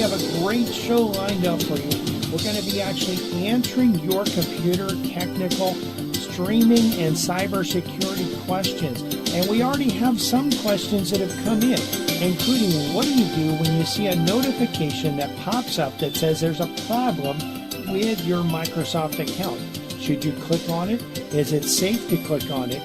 have a great show lined up for you. We're going to be actually answering your computer technical, streaming, and cybersecurity questions. And we already have some questions that have come in, including what do you do when you see a notification that pops up that says there's a problem with your Microsoft account? Should you click on it? Is it safe to click on it?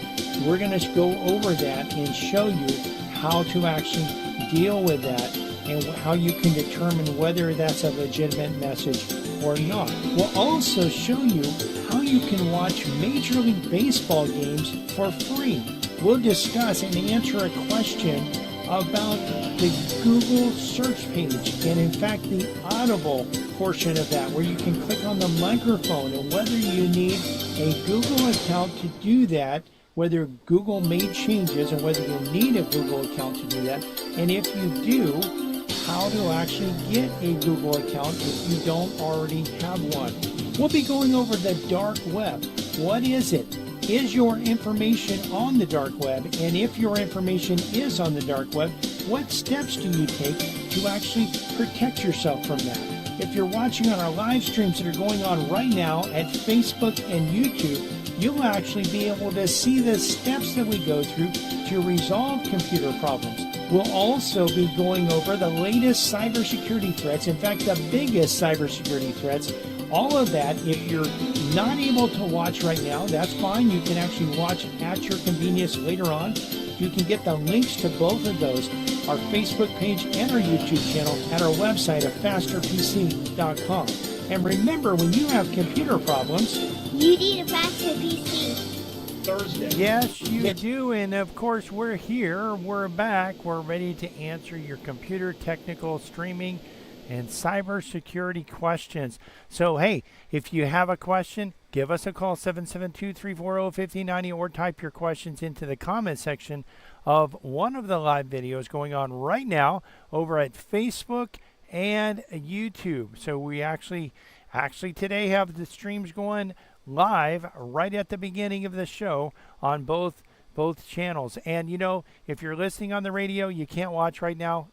We're going to go over that and show you how to actually deal with that and how you can determine whether that's a legitimate message or not. We'll also show you how you can watch Major League Baseball games for free. We'll discuss and answer a question about the Google search page, and in fact the Audible portion of that, where you can click on the microphone, and whether you need a Google account to do that, whether Google made changes and whether you need a Google account to do that, and if you do, how to actually get a Google account if you don't already have one. We'll be going over the dark web. What is it? Is your information on the dark web? And if your information is on the dark web, what steps do you take to actually protect yourself from that? If you're watching on our live streams that are going on right now at Facebook and YouTube, you'll actually be able to see the steps that we go through to resolve computer problems. We'll also be going over the latest cybersecurity threats, in fact, the biggest cybersecurity threats. All of that, if you're not able to watch right now, that's fine. You can actually watch at your convenience later on. You can get the links to both of those, our Facebook page and our YouTube channel, at our website at fasterpc.com. And remember, when you have computer problems, you need a faster PC. Thursday. Yes, you do. And of course, we're here. We're back. We're ready to answer your computer technical, streaming, and cybersecurity questions. So, hey, if you have a question, give us a call, 772-340-5090, or type your questions into the comment section of one of the live videos going on right now over at Facebook and YouTube. So we actually today have the streams going live right at the beginning of the show on both channels. And you know, if you're listening on the radio, you can't watch right now.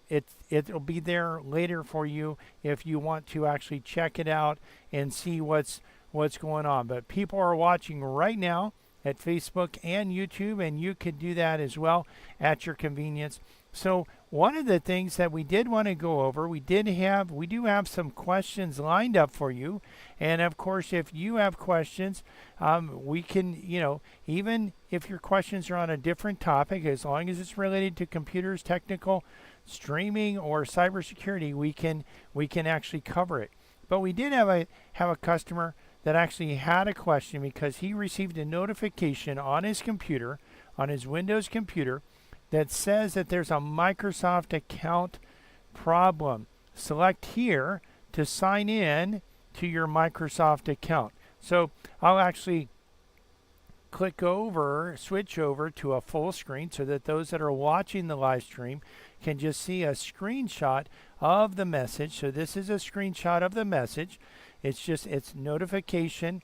It'll be there later for you if you want to actually check it out and see what's going on. But people are watching right now at Facebook and YouTube, and you could do that as well at your convenience. So one of the things that we did want to go over, we do have some questions lined up for you. And of course, if you have questions, we can, even if your questions are on a different topic, as long as it's related to computers, technical, streaming, or cybersecurity, we can actually cover it. But we did have a customer that actually had a question because he received a notification on his computer, on his Windows computer, that says that there's a Microsoft account problem. Select here to sign in to your Microsoft account. So I'll actually switch over to a full screen so that those that are watching the live stream can just see a screenshot of the message. So this is a screenshot of the message. It's notification,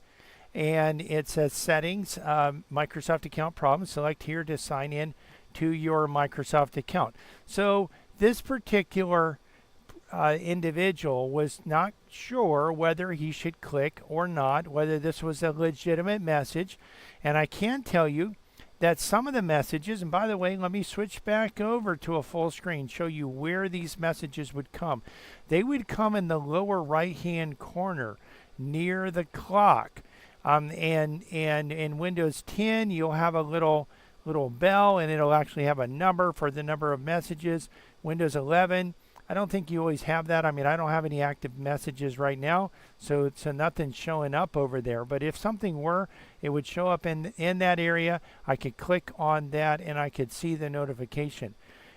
and it says settings, Microsoft account problem. Select here to sign in to your Microsoft account. So this particular individual was not sure whether he should click or not, whether this was a legitimate message. And I can tell you that some of the messages, and by the way, let me switch back over to a full screen, show you where these messages would come. They would come in the lower right-hand corner near the clock. And in Windows 10, you'll have a little bell, and it'll actually have a number for the number of messages. Windows 11, I don't think you always have that. I mean, I don't have any active messages right now, so nothing's showing up over there. But if something were, it would show up in that area. I could click on that, and I could see the notification.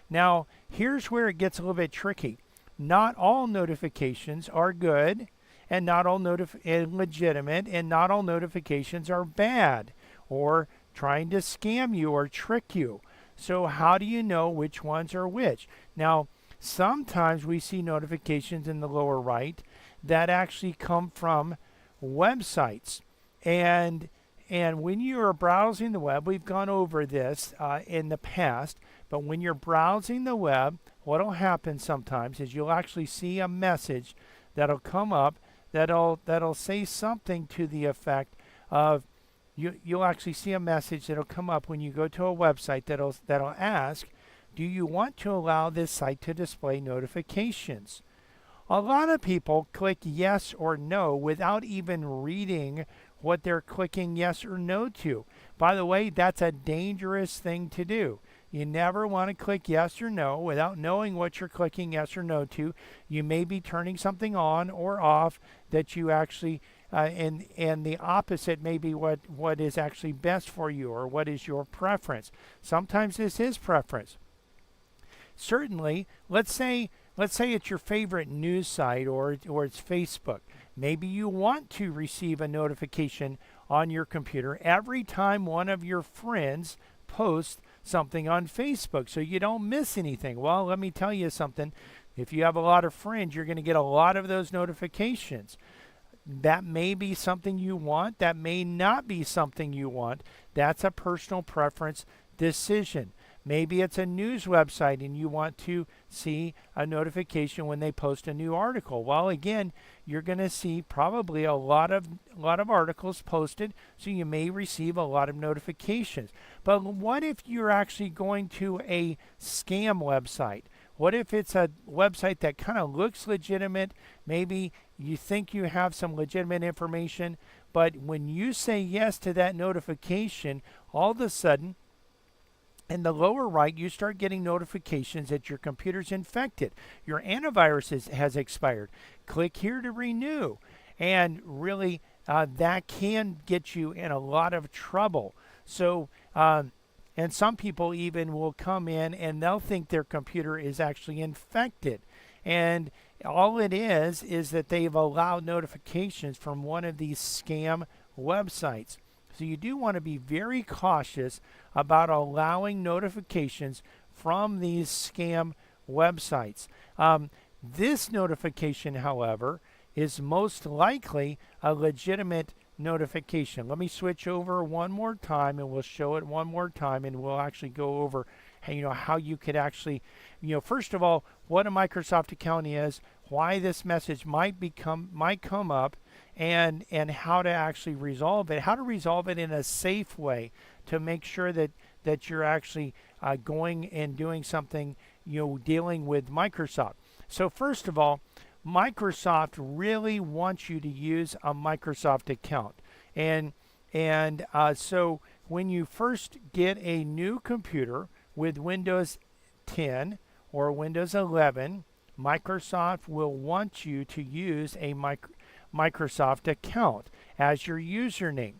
Now, here's where it gets a little bit tricky. Not all notifications are good, and not all legitimate, and not all notifications are bad or trying to scam you or trick you. So how do you know which ones are which? Now, sometimes we see notifications in the lower right that actually come from websites. And when you are browsing the web, we've gone over this in the past, but when you're browsing the web, what'll happen sometimes is you'll actually see a message that'll come up that'll say something to the effect of you'll actually see a message that'll come up when you go to a website that'll ask, do you want to allow this site to display notifications? A lot of people click yes or no without even reading what they're clicking yes or no to. By the way, that's a dangerous thing to do. You never want to click yes or no without knowing what you're clicking yes or no to. You may be turning something on or off that you actually, and the opposite may be what is actually best for you or what is your preference. Sometimes this is preference. Certainly, let's say it's your favorite news site or it's Facebook. Maybe you want to receive a notification on your computer every time one of your friends posts something on Facebook so you don't miss anything. Well, let me tell you something. If you have a lot of friends, you're going to get a lot of those notifications. That may be something you want. That may not be something you want. That's a personal preference decision. Maybe it's a news website and you want to see a notification when they post a new article. Well, again, you're going to see probably a lot of articles posted, so you may receive a lot of notifications. But what if you're actually going to a scam website? What if it's a website that kind of looks legitimate? Maybe you think you have some legitimate information, but when you say yes to that notification, all of a sudden, in the lower right, you start getting notifications that your computer's infected. Your antivirus has expired. Click here to renew. And really, that can get you in a lot of trouble. So, and some people even will come in and they'll think their computer is actually infected. And all it is that they've allowed notifications from one of these scam websites. So you do want to be very cautious about allowing notifications from these scam websites. This notification, however, is most likely a legitimate notification. Let me switch over one more time and we'll show it one more time and we'll actually go over how you could actually, first of all, what a Microsoft account is, why this message might come up, and how to actually resolve it, how to resolve it in a safe way to make sure that you're actually going and doing something, dealing with Microsoft. So first of all, Microsoft really wants you to use a Microsoft account. So when you first get a new computer with Windows 10 or Windows 11, Microsoft will want you to use a Microsoft account as your username.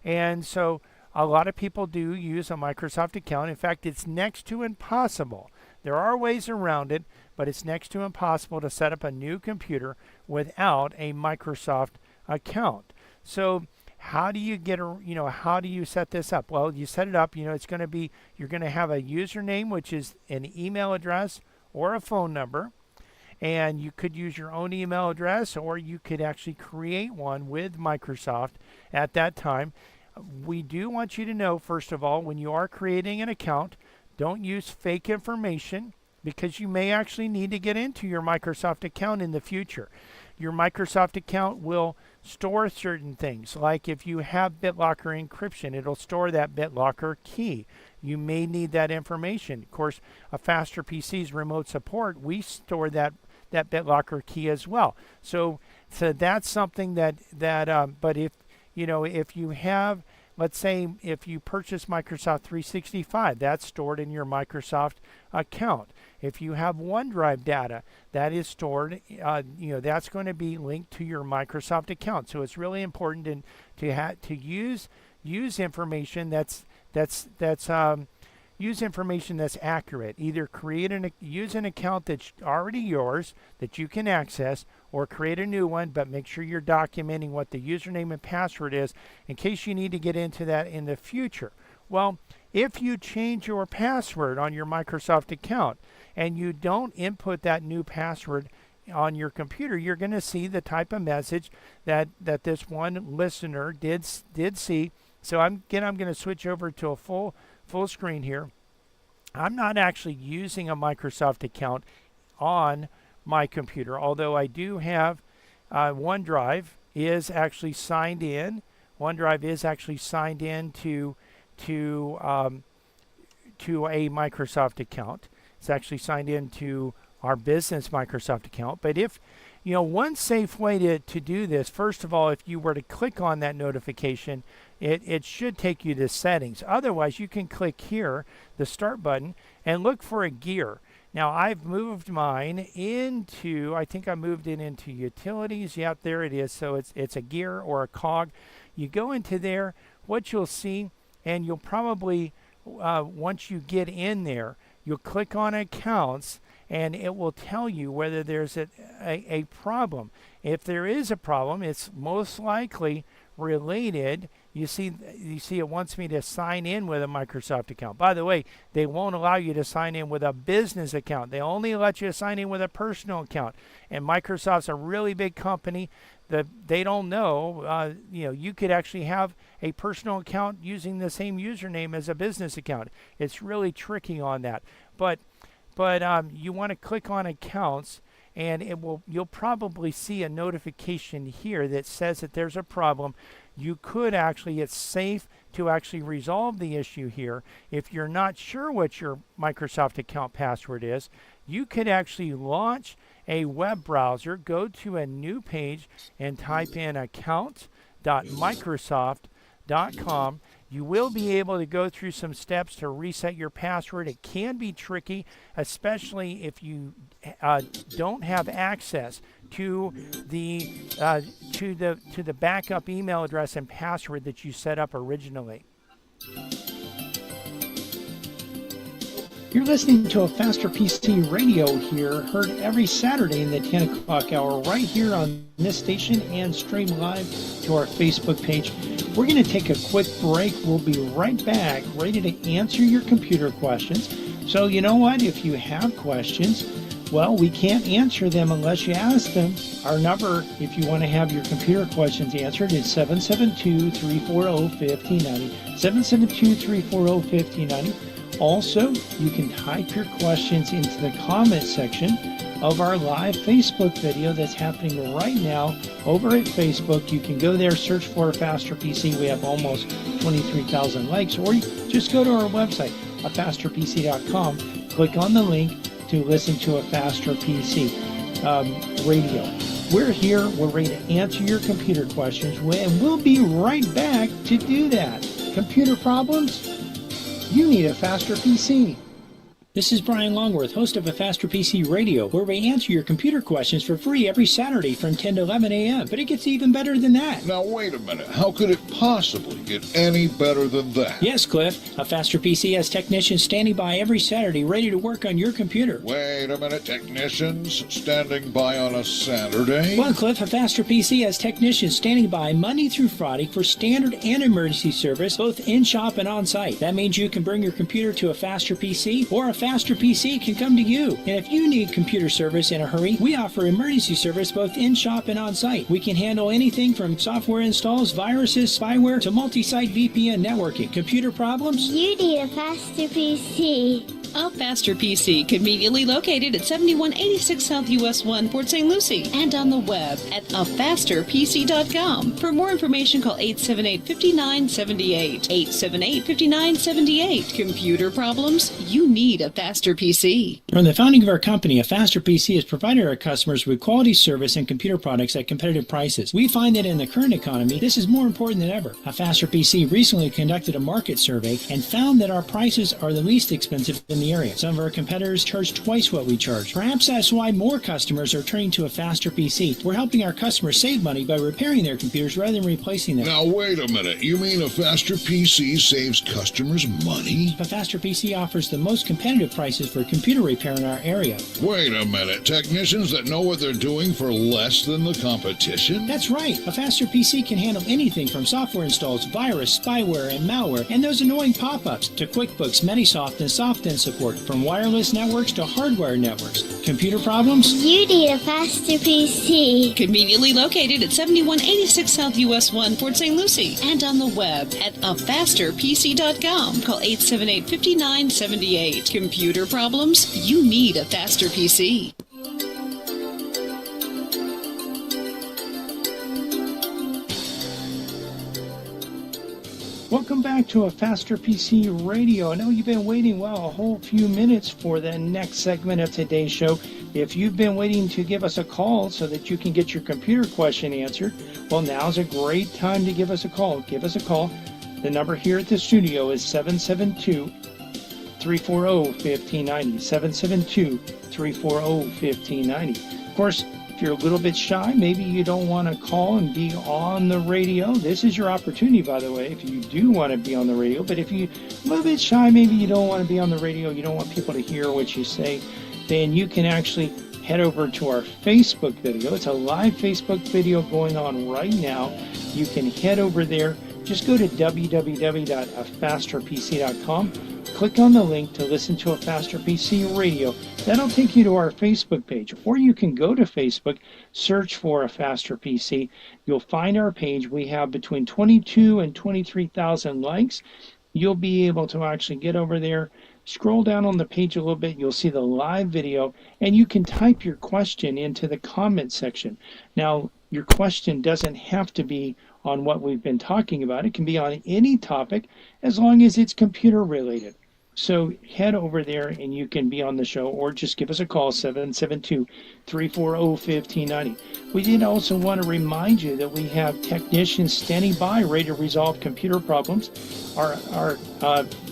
And so a lot of people do use a Microsoft account. In fact, it's next to impossible. There are ways around it, but it's next to impossible to set up a new computer without a Microsoft account. So how do you how do you set this up? Well, you set it up, it's going to be, you're going to have a username, which is an email address or a phone number. And you could use your own email address, or you could actually create one with Microsoft at that time. We do want you to know, first of all, when you are creating an account, don't use fake information because you may actually need to get into your Microsoft account in the future. Your Microsoft account will store certain things, like if you have BitLocker encryption, it'll store that BitLocker key. You may need that information. Of course, a Faster PC's remote support, we store that BitLocker key as well. So that's something that but if you have, let's say if you purchase Microsoft 365, that's stored in your Microsoft account. If you have OneDrive data, that is stored, that's going to be linked to your Microsoft account. So it's really important to use information use information that's accurate. Either use an account that's already yours that you can access, or create a new one, but make sure you're documenting what the username and password is in case you need to get into that in the future. Well, if you change your password on your Microsoft account and you don't input that new password on your computer, you're going to see the type of message that this one listener did see. So I'm going to switch over to a full screen here. I'm not actually using a Microsoft account on my computer, although I do have OneDrive is actually signed in. OneDrive is actually signed in to a Microsoft account. It's actually signed into our business Microsoft account. But if, one safe way to do this, first of all, if you were to click on that notification, it should take you to settings. Otherwise, you can click here, the start button, and look for a gear. Now, I've moved mine into, I think I moved it into utilities. Yep, there it is. So it's a gear or a cog. You go into there, what you'll see, and you'll probably, once you get in there, you'll click on accounts, and it will tell you whether there's a problem. If there is a problem, it's most likely related. You see it wants me to sign in with a Microsoft account. By the way, they won't allow you to sign in with a business account. They only let you sign in with a personal account. And Microsoft's a really big company that they don't know. You could actually have a personal account using the same username as a business account. It's really tricky on that. But you want to click on accounts, and you'll probably see a notification here that says that there's a problem. You could actually, it's safe to actually resolve the issue here. If you're not sure what your Microsoft account password is, you could actually launch a web browser, go to a new page, and type in account.microsoft.com. You will be able to go through some steps to reset your password. It can be tricky, especially if you don't have access to the backup email address and password that you set up originally. You're listening to a Faster PC radio here, heard every Saturday in the 10 o'clock hour right here on this station and stream live to our Facebook page. We're going to take a quick break. We'll be right back, ready to answer your computer questions. So you know what? If you have questions, well, we can't answer them unless you ask them. Our number, if you want to have your computer questions answered, is 772-340-5090. 772-340-5090. Also, you can type your questions into the comment section of our live Facebook video that's happening right now over at Facebook. You can go there, search for Faster PC. We have almost 23,000 likes. Or you just go to our website, afasterpc.com. Click on the link to listen to a Faster PC radio. We're here. We're ready to answer your computer questions, and we'll be right back to do that. Computer problems? You need a Faster PC. This is Brian Longworth, host of A Faster PC Radio, where we answer your computer questions for free every Saturday from 10 to 11 a.m. But it gets even better than that. Now, wait a minute. How could it possibly get any better than that? Yes, Cliff. A Faster PC has technicians standing by every Saturday ready to work on your computer. Wait a minute. Technicians standing by on a Saturday? Well, Cliff, A Faster PC has technicians standing by Monday through Friday for standard and emergency service, both in-shop and on-site. That means you can bring your computer to A Faster PC, or A Faster PC can come to you. And if you need computer service in a hurry, we offer emergency service both in-shop and on-site. We can handle anything from software installs, viruses, spyware, to multi-site VPN networking. Computer problems? You need a Faster PC. A Faster PC, conveniently located at 7186 South US 1, Port St. Lucie, and on the web at afasterpc.com. For more information, call 878-5978. 878-5978. Computer problems? You need a Faster PC. From the founding of our company, A Faster PC has provided our customers with quality service and computer products at competitive prices. We find that in the current economy, this is more important than ever. A Faster PC recently conducted a market survey and found that our prices are the least expensive in the area. Some of our competitors charge twice what we charge. Perhaps that's why more customers are turning to A Faster PC. We're helping our customers save money by repairing their computers rather than replacing them. Now, wait a minute. You mean A Faster PC saves customers money? A Faster PC offers the most competitive prices for computer repair in our area. Wait a minute. Technicians that know what they're doing for less than the competition? That's right. A Faster PC can handle anything from software installs, virus, spyware, and malware, and those annoying pop-ups to QuickBooks, Manysoft, and SoftInsert support, from wireless networks to hardware networks. Computer problems? You need a faster PC. Conveniently located at 7186 South US 1, Port St. Lucie, and on the web at afasterpc.com. Call 878-5978. Computer problems? You need a faster PC. Welcome back to a Faster PC Radio. I know you've been waiting, a whole few minutes for the next segment of today's show. If you've been waiting to give us a call so that you can get your computer question answered, well, now's a great time to give us a call. Give us a call. The number here at the studio is 772-340-1590, 772-340-1590. Of course, if you're a little bit shy, maybe you don't want to call and be on the radio, this is your opportunity, by the way, if you do want to be on the radio. But if you're a little bit shy, maybe you don't want to be on the radio, you don't want people to hear what you say, then you can actually head over to our Facebook video. It's a live Facebook video going on right now. You can head over there. Just go to www.afasterpc.com. Click on the link to listen to a Faster PC Radio. That'll take you to our Facebook page. Or you can go to Facebook, search for a Faster PC. You'll find our page. We have between 22 and 23,000 likes. You'll be able to actually get over there, scroll down on the page a little bit. You'll see the live video, and you can type your question into the comment section. Now, your question doesn't have to be on what we've been talking about. It can be on any topic as long as it's computer related. So head over there and you can be on the show, or just give us a call, 772-340-1590. We did also want to remind you that we have technicians standing by ready to resolve computer problems. Our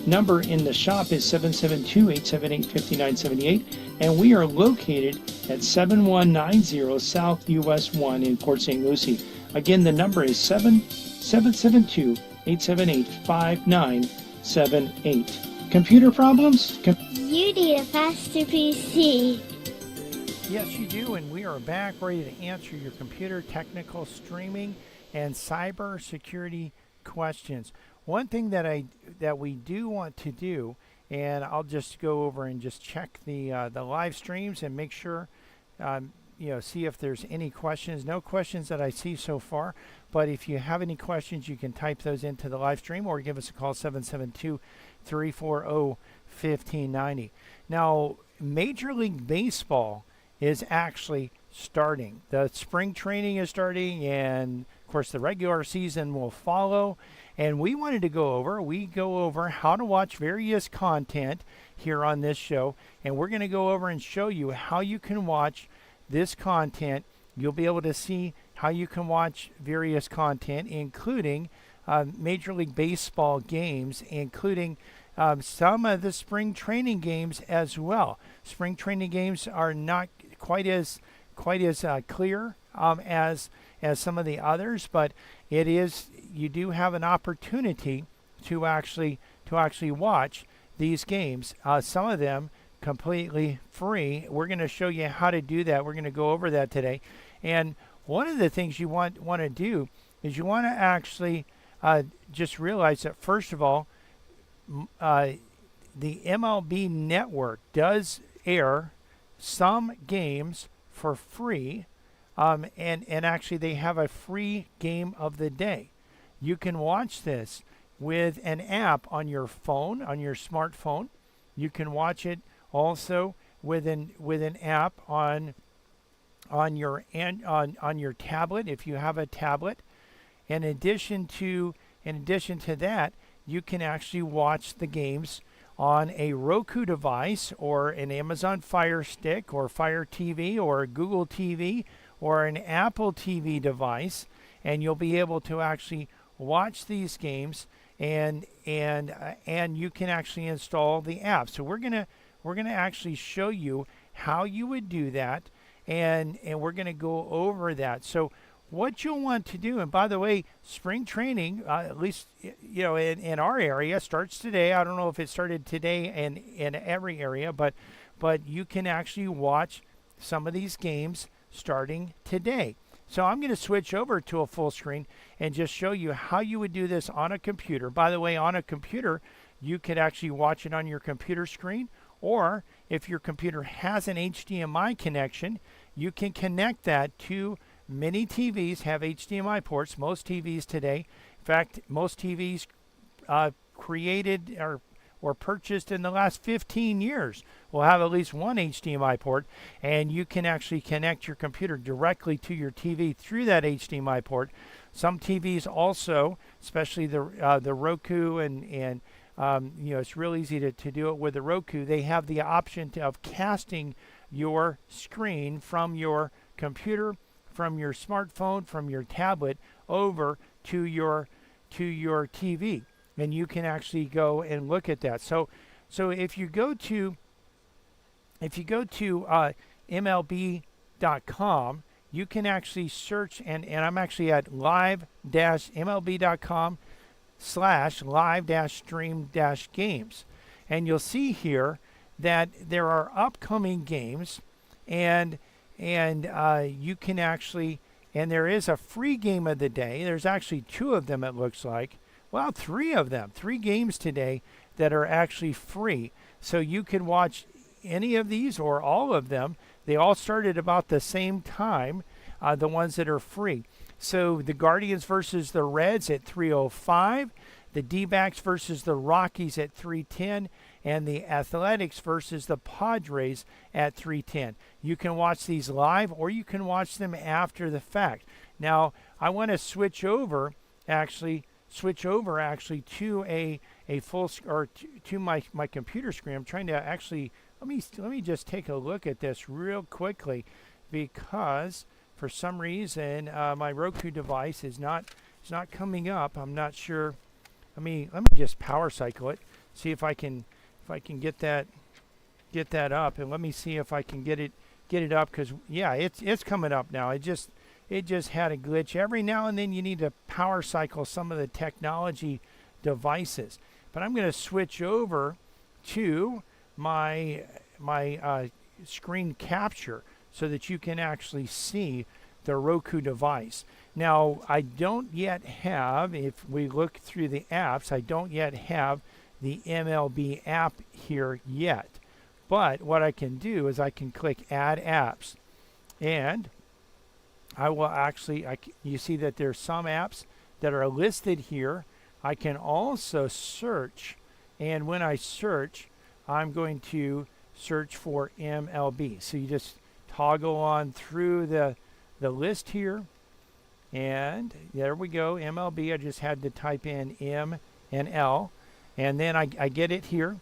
number in the shop is 772-878-5978, and we are located at 7190 South US 1 in Port St. Lucie. Again, the number is 772-878-5978. Computer problems? You need a faster PC. Yes, you do, and we are back ready to answer your computer technical, streaming, and cyber security questions. One thing that we do want to do, and I'll just go over and just check the live streams and make sure, see if there's any questions. No questions that I see so far, but if you have any questions, you can type those into the live stream or give us a call, 772-340-1590. Now, Major League Baseball is actually starting. The spring training is starting, and of course the regular season will follow. And we wanted to go over how to watch various content here on this show, and we're going to go over and show you how you can watch this content. You'll be able to see how you can watch various content, including Major League Baseball games, including some of the spring training games as well. Spring training games are not quite as clear as some of the others, but you do have an opportunity to actually watch these games. Some of them completely free. We're going to show you how to do that. We're going to go over that today. And one of the things you want to do is you want to actually just realize that, first of all, the MLB Network does air some games for free, and actually they have a free game of the day. You can watch this with an app on your phone, on your smartphone. You can watch it also with an app on your tablet if you have a tablet. In addition to that, you can actually watch the games on a Roku device or an Amazon Fire Stick or Fire TV or a Google TV or an Apple TV device, and you'll be able to actually watch these games, and you can actually install the app. So we're gonna actually show you how you would do that, and we're gonna go over that. So what you'll want to do, and by the way, spring training, at least in our area, starts today. I don't know if it started today in every area, but you can actually watch some of these games starting today. So I'm going to switch over to a full screen and just show you how you would do this on a computer. By the way, on a computer, you could actually watch it on your computer screen, Or if your computer has an HDMI connection, you can connect that to many TVs have HDMI ports. Most TVs today, in fact, most TVs created or purchased in the last 15 years will have at least one HDMI port, and you can actually connect your computer directly to your TV through that HDMI port. Some TVs also, especially the Roku and it's real easy to do it with the Roku. They have the option of casting your screen from your computer, from your smartphone, from your tablet over to your TV, and you can actually go and look at that. So if you go to MLB.com, you can actually search, and I'm actually at live-mlb.com/live-stream-games, and you'll see here that there are upcoming games, and you can actually, and there is a free game of the day. There's actually 2 of them, it looks like. Well, 3 of them, 3 games today that are actually free. So you can watch any of these or all of them. They all started about the same time, the ones that are free. So the Guardians versus the Reds at 3:05, the D-backs versus the Rockies at 3:10, and the Athletics versus the Padres at 3:10. You can watch these live, or you can watch them after the fact. Now, I want to switch over actually to a full or to my computer screen. I'm trying to actually let me just take a look at this real quickly, because for some reason my Roku device is not coming up. I'm not sure. Let me just power cycle it, see if I can get that up, and let me see if I can get it up, because yeah, it's coming up now. It just had a glitch. Every now and then you need to power cycle some of the technology devices. But I'm going to switch over to my screen capture so that you can actually see the Roku device. Now, I don't yet have, if we look through the apps, I don't yet have the MLB app here yet. But what I can do is I can click Add Apps, and I will actually, you see that there's some apps that are listed here. I can also search, and when I search, I'm going to search for MLB. So you just toggle on through the list here, and there we go, MLB. I just had to type in M and L, and then I get it here.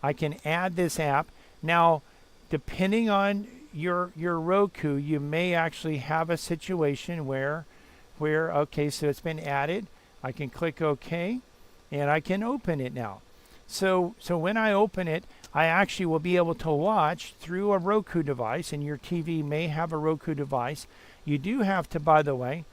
I can add this app. Now, depending on your Roku, you may actually have a situation where okay, so it's been added. I can click OK, and I can open it now. So when I open it, I actually will be able to watch through a Roku device, and your TV may have a Roku device. You do have to, by the way,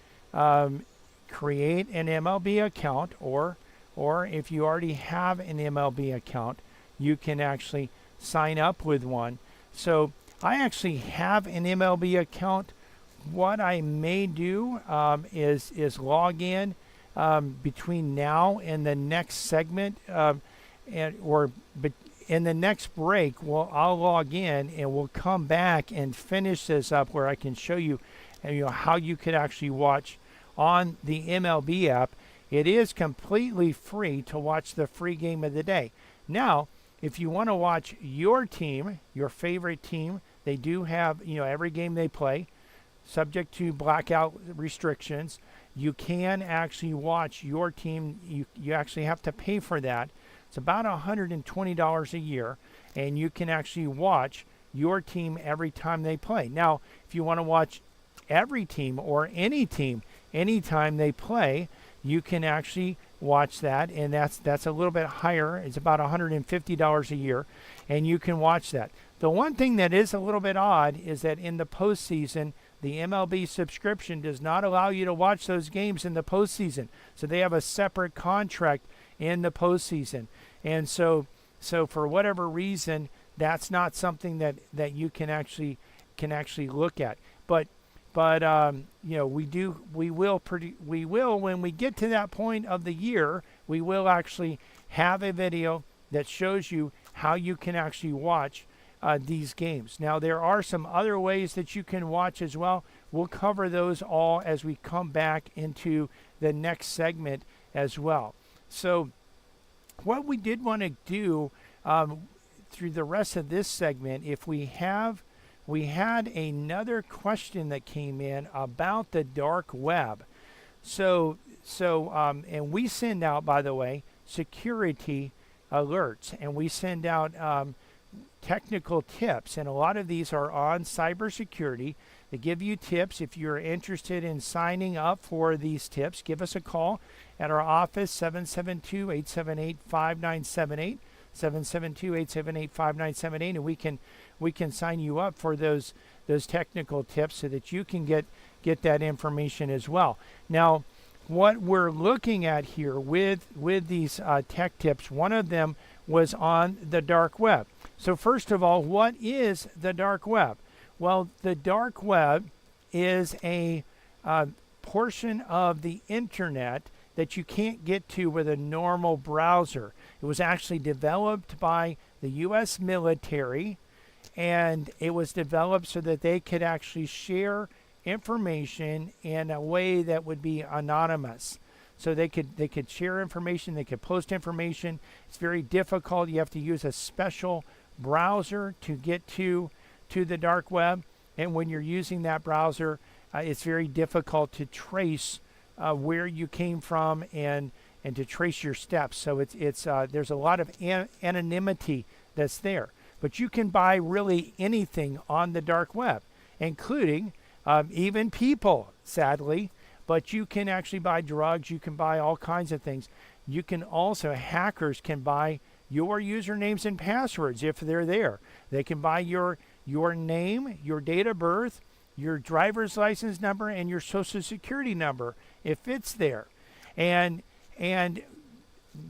create an MLB account, or if you already have an MLB account, you can actually sign up with one. So I actually have an MLB account. What I may do is log in between now and the next segment, but in the next break, I'll log in and we'll come back and finish this up, where I can show you, how you could actually watch on the MLB app. It is completely free to watch the free game of the day. Now, if you want to watch your team, your favorite team, they do have, every game they play, subject to blackout restrictions. You can actually watch your team. You actually have to pay for that. It's about $120 a year, and you can actually watch your team every time they play. Now, if you want to watch every team or any team anytime they play, you can actually watch that, and that's a little bit higher. It's about $150 a year, and you can watch that. The one thing that is a little bit odd is that in the postseason, the MLB subscription does not allow you to watch those games in the postseason. So they have a separate contract in the postseason. And so for whatever reason, that's not something that you can actually look at. But we will when we get to that point of the year, we will actually have a video that shows you how you can actually watch these games. Now, there are some other ways that you can watch as well. We'll cover those all as we come back into the next segment as well. So what we did want to do through the rest of this segment, if we had another question that came in about the dark web. And we send out, by the way, security alerts, and we send out technical tips, and a lot of these are on cybersecurity. They give you tips. If you're interested in signing up for these tips, give us a call at our office, 772-878-5978, 772-878-5978, and we can sign you up for those technical tips so that you can get that information as well. Now, what we're looking at here with these tech tips, one of them was on the dark web. So first of all, what is the dark web? Well, the dark web is a portion of the internet that you can't get to with a normal browser. It was actually developed by the U.S. military, and it was developed so that they could actually share information in a way that would be anonymous. So they could share information, they could post information. It's very difficult. You have to use a special browser to get to the dark web, and when you're using that browser, it's very difficult to trace where you came from and to trace your steps. So it's there's a lot of anonymity that's there. But you can buy really anything on the dark web, including even people, sadly. But you can actually buy drugs. You can buy all kinds of things. You can also, hackers can buy your usernames and passwords if they're there. They can buy your name, your date of birth, your driver's license number, and your social security number if it's there. And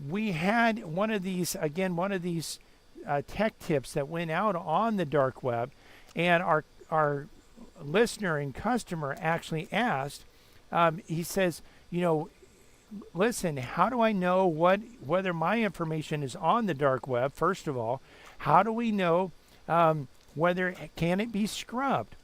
we had one of these tech tips that went out on the dark web, and our listener and customer actually asked, he says, listen, how do I know whether my information is on the dark web? First of all, how do we know whether can it be scrubbed?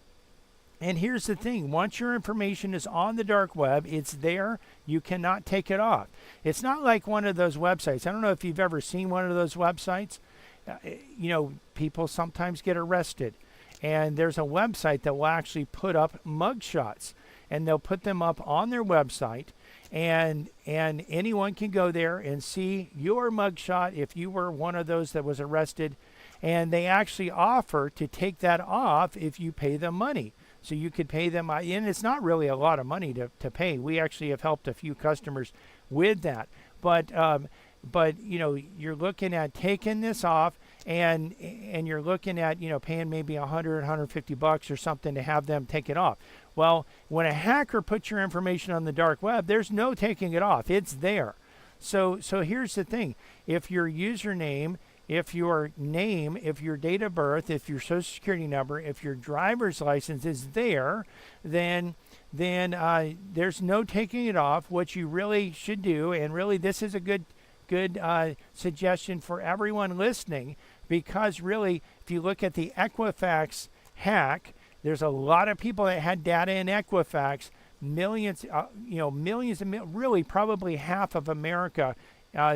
And here's the thing. Once your information is on the dark web, it's there. You cannot take it off. It's not like one of those websites. I don't know if you've ever seen one of those websites. People sometimes get arrested. And there's a website that will actually put up mugshots. And they'll put them up on their website. And anyone can go there and see your mugshot if you were one of those that was arrested. And they actually offer to take that off if you pay them money. So you could pay them, and it's not really a lot of money to pay. We actually have helped a few customers with that. But you're looking at taking this off, and you're looking at paying maybe $100, $150 or something to have them take it off. Well, when a hacker puts your information on the dark web, there's no taking it off. It's there. So here's the thing: if your username, if your name, if your date of birth, if your social security number, if your driver's license is there, then there's no taking it off. What you really should do, and really this is a good suggestion for everyone listening, because really, if you look at the Equifax hack, there's a lot of people that had data in Equifax, millions, really probably half of America.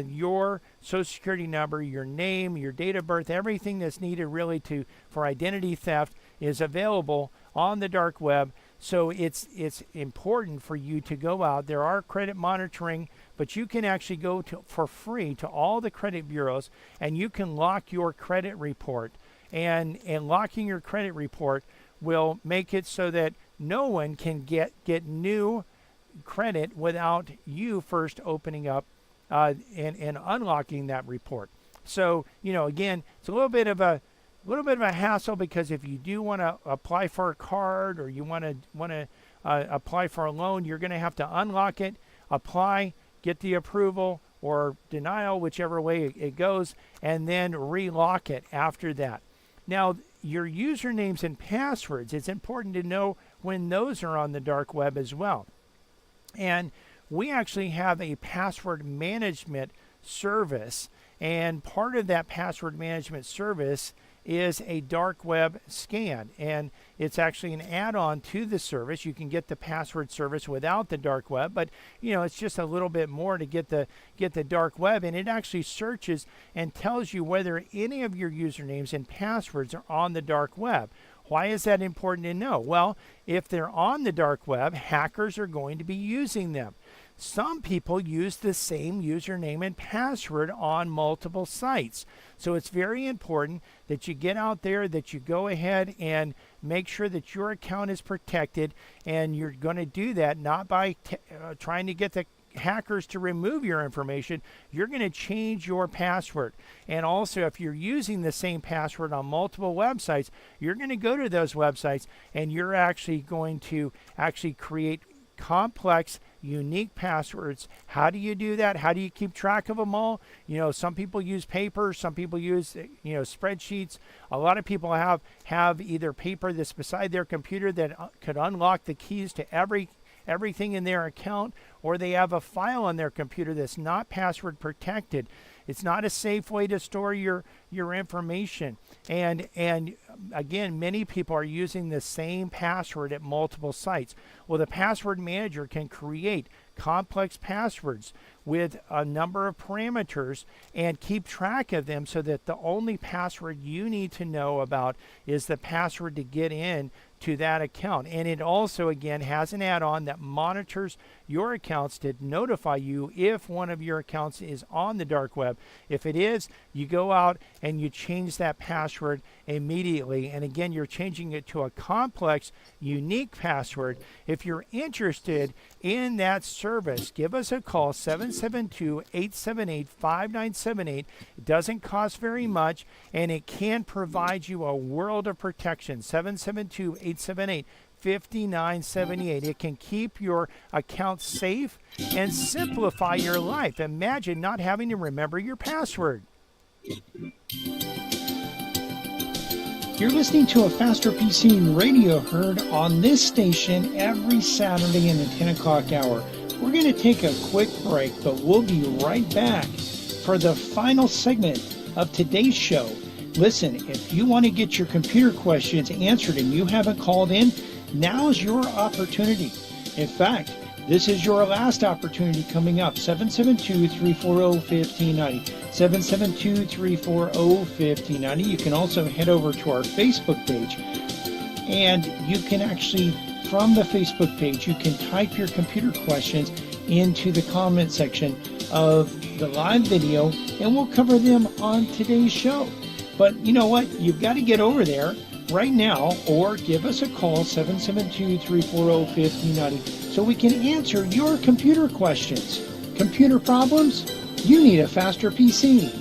Your social security number, your name, your date of birth, everything that's needed really for identity theft is available on the dark web. So it's important for you to go out. There are credit monitoring, but you can actually go for free to all the credit bureaus, and you can lock your credit report. And locking your credit report will make it so that no one can get new credit without you first opening up and unlocking that report. So again, it's a little bit of a hassle, because if you do want to apply for a card, or you want to apply for a loan, you're going to have to unlock it, apply, get the approval or denial, whichever way it goes, and then relock it after that. Now, your usernames and passwords, it's important to know when those are on the dark web as well. And we actually have a password management service, And part of that password management service is a dark web scan, and it's actually an add-on to the service. You can get the password service without the dark web, but it's just a little bit more to get the dark web, and it actually searches and tells you whether any of your usernames and passwords are on the dark web. Why is that important to know? Well, if they're on the dark web, hackers are going to be using them. Some people use the same username and password on multiple sites. So it's very important that you get out there, that you go ahead and make sure that your account is protected. And you're going to do that not by trying to get the hackers to remove your information. You're going to change your password. And also, if you're using the same password on multiple websites, you're going to go to those websites and you're actually going to create complex, unique passwords. How do you do that? How do you keep track of them all? Some people use paper, some people use spreadsheets. A lot of people have either paper that's beside their computer that could unlock the keys to everything in their account, or they have a file on their computer that's not password protected. It's not a safe way to store your information. And again, many people are using the same password at multiple sites. Well, the password manager can create complex passwords with a number of parameters and keep track of them so that the only password you need to know about is the password to get in to that account. And it also, again, has an add-on that monitors your accounts to notify you if one of your accounts is on the dark web. If it is, you go out and you change that password immediately. And again, you're changing it to a complex, unique password. If you're interested in that service, give us a call, 772-878-5978. It doesn't cost very much, and it can provide you a world of protection. 772-878-5978. It can keep your account safe and simplify your life. Imagine not having to remember your password. You're listening to a Faster PC radio heard on this station every Saturday in the 10 o'clock hour. We're going to take a quick break, but we'll be right back for the final segment of today's show. Listen, if you want to get your computer questions answered and you haven't called in, now's your opportunity. In fact, this is your last opportunity coming up. 772-340-1590. 772-340-1590. You can also head over to our Facebook page, and you can actually, from the Facebook page, you can type your computer questions into the comment section of the live video, and we'll cover them on today's show. But you know what? You've got to get over there right now, or give us a call, 772-340-1590, so we can answer your computer questions. Computer problems? You need a Faster PC.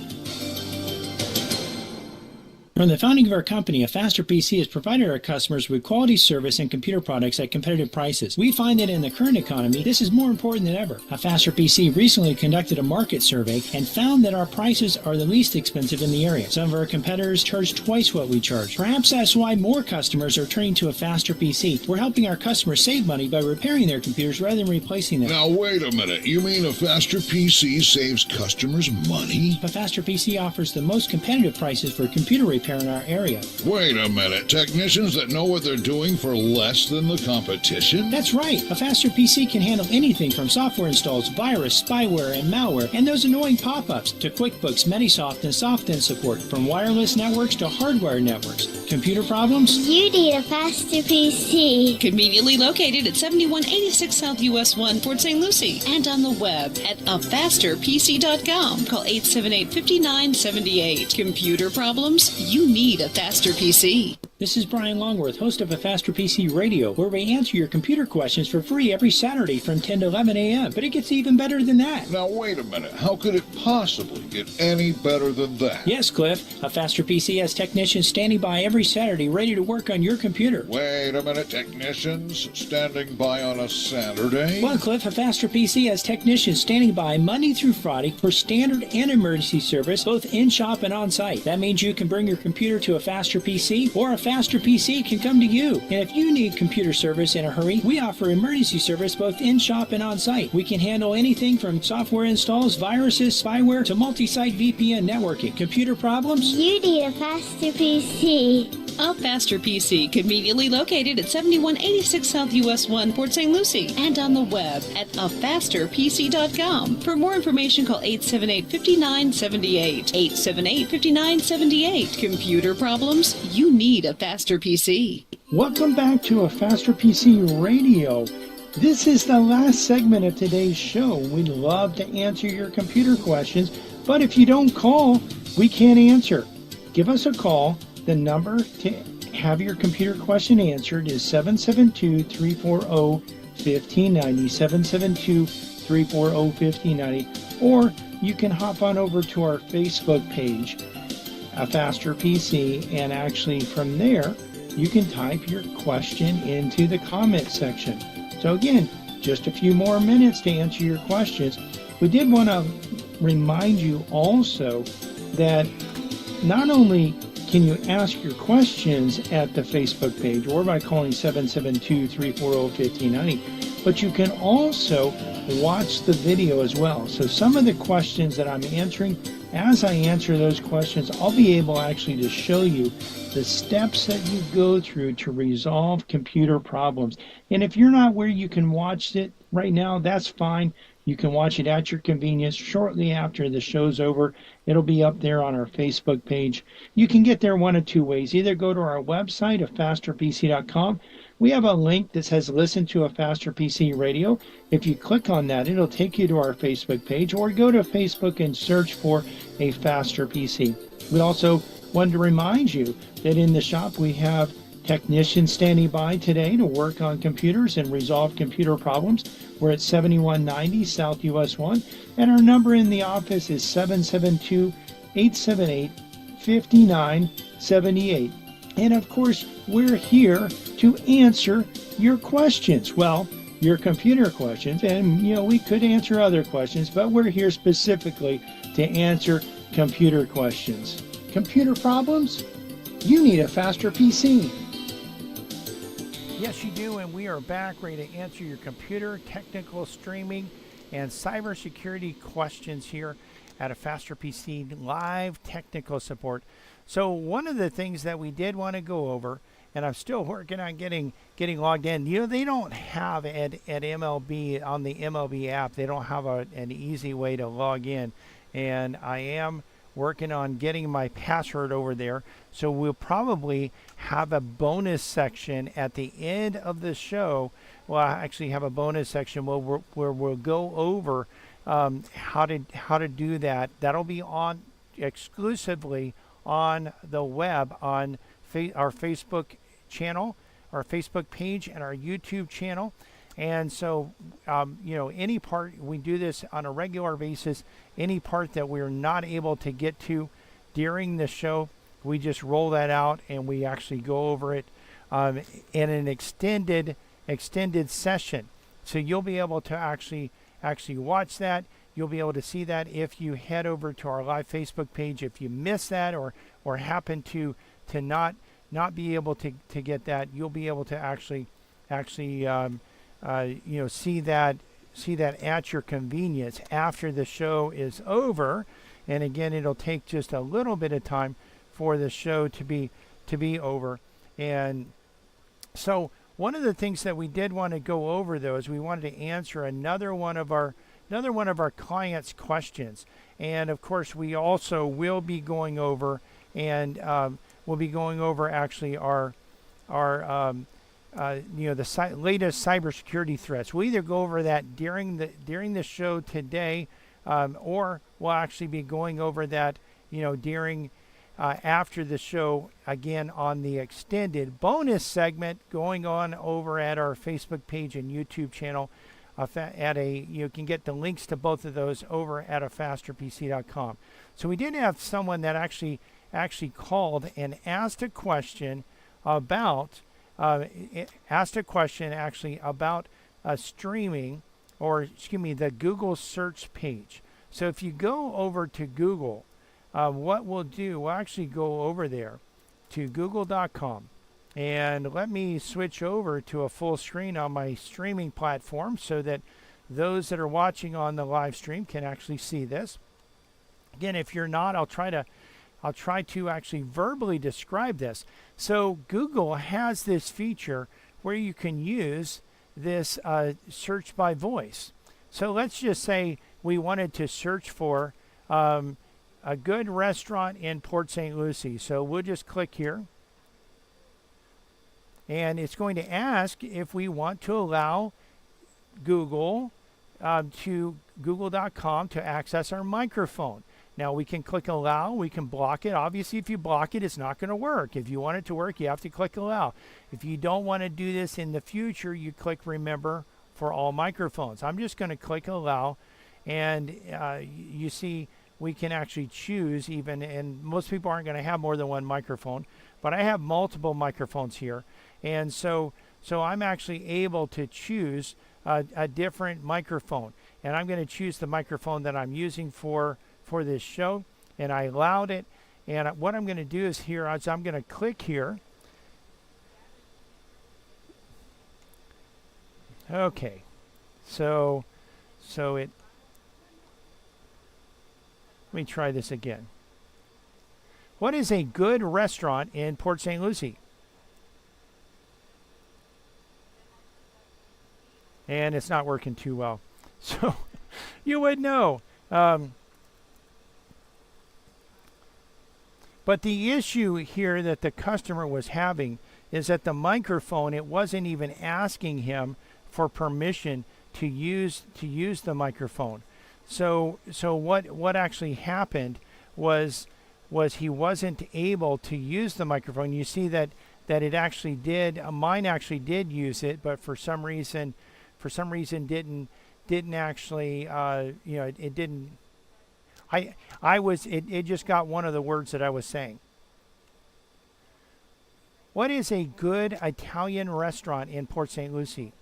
From the founding of our company, a Faster PC has provided our customers with quality service and computer products at competitive prices. We find that in the current economy, this is more important than ever. A Faster PC recently conducted a market survey and found that our prices are the least expensive in the area. Some of our competitors charge twice what we charge. Perhaps that's why more customers are turning to a Faster PC. We're helping our customers save money by repairing their computers rather than replacing them. Now, wait a minute. You mean a Faster PC saves customers money? A Faster PC offers the most competitive prices for computer repair in our area. Wait a minute. Technicians that know what they're doing for less than the competition? That's right. A Faster PC can handle anything from software installs, virus, spyware, and malware, and those annoying pop-ups, to QuickBooks, Metisoft, and SoftIn support, from wireless networks to hardware networks. Computer problems? You need a Faster PC. Conveniently located at 7186 South US 1, Port St. Lucie, and on the web at afasterpc.com. Call 878-5978. Computer problems? You need a Faster PC. This is Brian Longworth, host of a Faster PC Radio, where we answer your computer questions for free every Saturday from 10 to 11 a.m. But it gets even better than that. Now, wait a minute. How could it possibly get any better than that? Yes, Cliff. A Faster PC has technicians standing by every Saturday ready to work on your computer. Wait a minute. Technicians standing by on a Saturday? Well, Cliff, a Faster PC has technicians standing by Monday through Friday for standard and emergency service, both in-shop and on-site. That means you can bring your computer to a Faster PC or a Faster Faster PC can come to you. And if you need computer service in a hurry, we offer emergency service both in-shop and on-site. We can handle anything from software installs, viruses, spyware, to multi-site VPN networking. Computer problems? You need a faster PC. A Faster PC, conveniently located at 7186 South US 1, Port St. Lucie, and on the web at afasterpc.com. For more information, call 878-5978. 878-5978. Computer problems? You need a Faster PC. Welcome back to A Faster PC Radio. This is the last segment of today's show. We'd love to answer your computer questions, but if you don't call, we can't answer. Give us a call. The number to have your computer question answered is 772-340-1590, 772-340-1590, or you can hop on over to our Facebook page, A Faster PC, and actually from there, you can type your question into the comment section. So again, just a few more minutes to answer your questions. We did want to remind you also that not only can you ask your questions at the Facebook page or by calling 772-340-1590, but you can also watch the video as well. So some of the questions that I'm answering, as I answer those questions, I'll be able actually to show you the steps that you go through to resolve computer problems. And if you're not where you can watch it right now, that's fine. You can watch it at your convenience shortly after the show's over. It'll be up there on our Facebook page. You can get there one of two ways. Either go to our website, afasterpc.com. We have a link that says listen to A Faster PC Radio. If you click on that, it'll take you to our Facebook page, or go to Facebook and search for A Faster PC. We also wanted to remind you that in the shop we have technicians standing by today to work on computers and resolve computer problems. We're at 7190 South US 1, and our number in the office is 772-878-5978. And of course, we're here to answer your questions. Well, your computer questions, and we could answer other questions, but we're here specifically to answer computer questions. Computer problems? You need a faster PC. Yes, you do, and we are back ready to answer your computer, technical, streaming, and cybersecurity questions here at A Faster PC live technical support. So one of the things that we did want to go over, and I'm still working on getting logged in. They don't have at MLB, on the MLB app, they don't have an easy way to log in, and I am working on getting my password over there. So we'll probably have a bonus section at the end of the show. Well, I actually have a bonus section where we'll go over how to do that. That'll be on exclusively on the web on our Facebook channel, our Facebook page, and our YouTube channel. And so, any part, we do this on a regular basis. Any part that we're not able to get to during the show, we just roll that out and we actually go over it in an extended session. So you'll be able to actually watch that. You'll be able to see that if you head over to our live Facebook page. If you miss that or happen to not be able to get that, you'll be able to actually see that at your convenience after the show is over. And again, it'll take just a little bit of time for the show to be over. And so one of the things that we did want to go over, though, is we wanted to answer another one of our clients' questions. And of course, we also will be going over actually our the latest cybersecurity threats. We'll either go over that during the show today, or we'll actually be going over that during after the show, again on the extended bonus segment going on over at our Facebook page and YouTube channel. You can get the links to both of those over at afasterpc.com. So we did have someone that actually called and asked a question about streaming, or the Google search page. So if you go over to Google, what we'll do, we'll actually go over there to google.com, And let me switch over to a full screen on my streaming platform so that those that are watching on the live stream can actually see this. Again, if you're not, I'll try to actually verbally describe this. So Google has this feature where you can use this search by voice. So let's just say we wanted to search for a good restaurant in Port St. Lucie. So we'll just click here. And it's going to ask if we want to allow Google to google.com to access our microphone. Now we can click allow, we can block it. Obviously, if you block it, it's not going to work. If you want it to work, you have to click allow. If you don't want to do this in the future, you click remember for all microphones. I'm just going to click allow, and you see we can actually choose even, and most people aren't going to have more than one microphone, but I have multiple microphones here. And so I'm actually able to choose a different microphone. And I'm going to choose the microphone that I'm using for this show. And I allowed it. And what I'm going to do is here, I'm going to click here. Okay. So let me try this again. What is a good restaurant in Port St. Lucie? And it's not working too well. So you would know. But the issue here that the customer was having is that the microphone, it wasn't even asking him for permission to use the microphone. So what actually happened was he wasn't able to use the microphone. You see that it actually did. Mine actually did use it, but for some reason didn't actually it didn't. It just got one of the words that I was saying. What is a good Italian restaurant in Port St. Lucie?